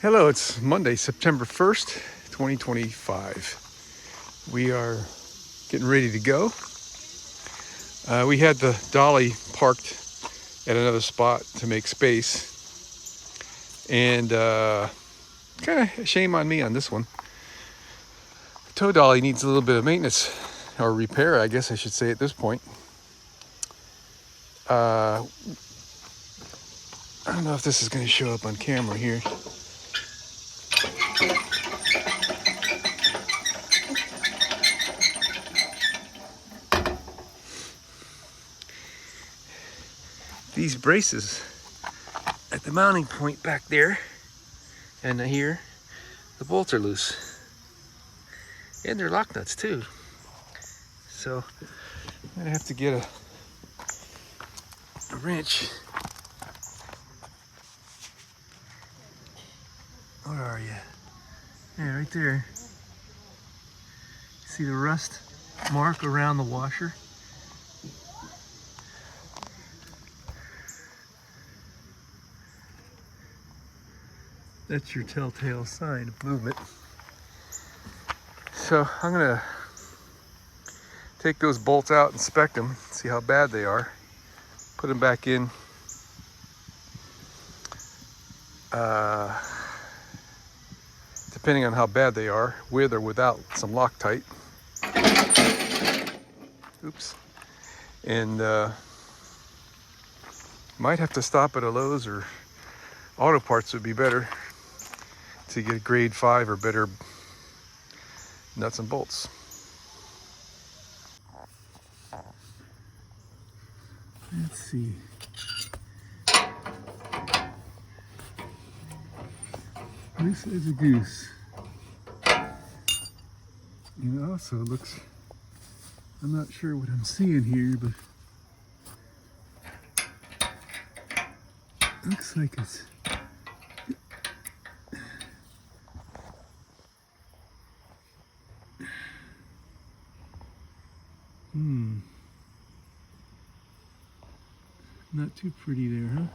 Hello, it's Monday, September 1st, 2025. We are getting ready to go. We had the Dolly parked at another spot to make space. And kind of shame on me on this one. The tow dolly needs a little bit of maintenance, or repair, I guess I should say at this point. I don't know if this is going to show up on camera here. These braces at the mounting point back there and here, the bolts are loose. And they're lock nuts too. So I'm gonna have to get a wrench. Where are you? Yeah, right there. See the rust mark around the washer? That's your telltale sign of movement. So I'm gonna take those bolts out, inspect them, see how bad they are, put them back in. Depending on how bad they are, with or without some Loctite. Oops. And might have to stop at a Lowe's, or Auto Parts would be better to get grade 5 or better nuts and bolts. Let's see. This is a goose. And it also looks, I'm not sure what I'm seeing here, but it looks like it's not too pretty there, huh?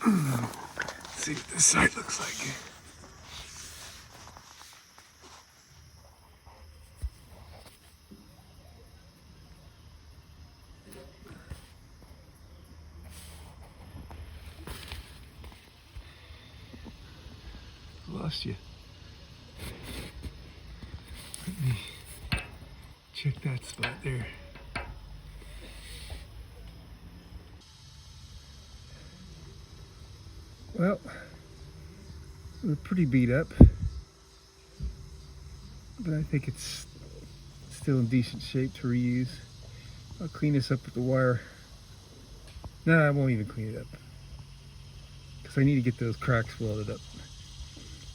Let's see what this side looks like. Lost you. Let me check that spot there. Well, we're pretty beat up, but I think it's still in decent shape to reuse. I'll clean this up with the wire. No, I won't even clean it up, because I need to get those cracks welded up.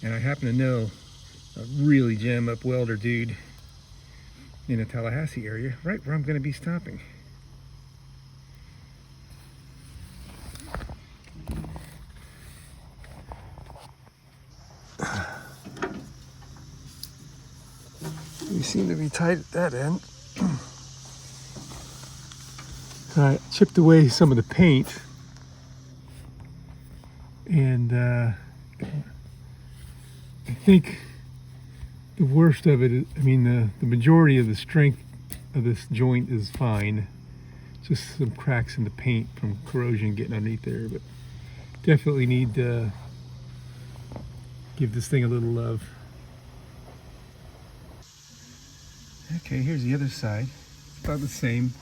And I happen to know a really jam up welder dude in the Tallahassee area, right where I'm going to be stopping. We seem to be tight at that end. I chipped away some of the paint, and I think the worst of it is, the majority of the strength of this joint is fine. Just some cracks in the paint from corrosion getting underneath there, but definitely need to give this thing a little love. Okay, here's the other side. It's about the same.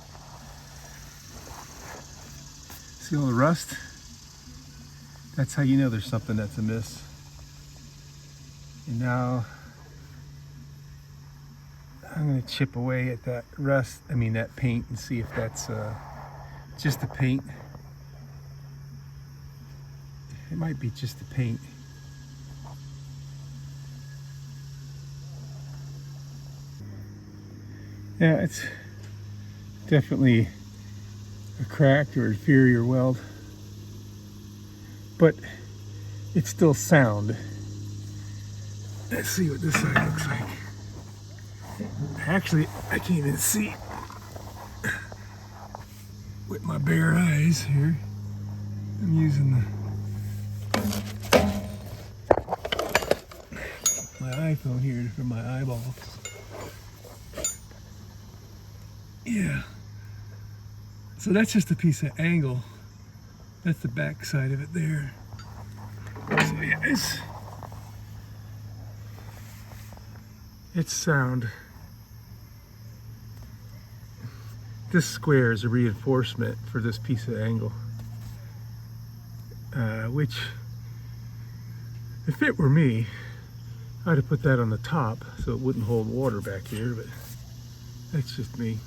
See all the rust? That's how you know there's something that's amiss. And now I'm going to chip away at that rust, that paint, and see if that's just the paint. It might be just the paint. Yeah, it's definitely a cracked or inferior weld, but it's still sound. Let's see what this side looks like. Actually, I can't even see. with my bare eyes here. I'm using my iPhone here for my eyeballs. Yeah. So that's just a piece of angle. That's the back side of it there. So yeah, it's sound. This square is a reinforcement for this piece of angle, which, if it were me, I'd have put that on the top so it wouldn't hold water back here, but that's just me.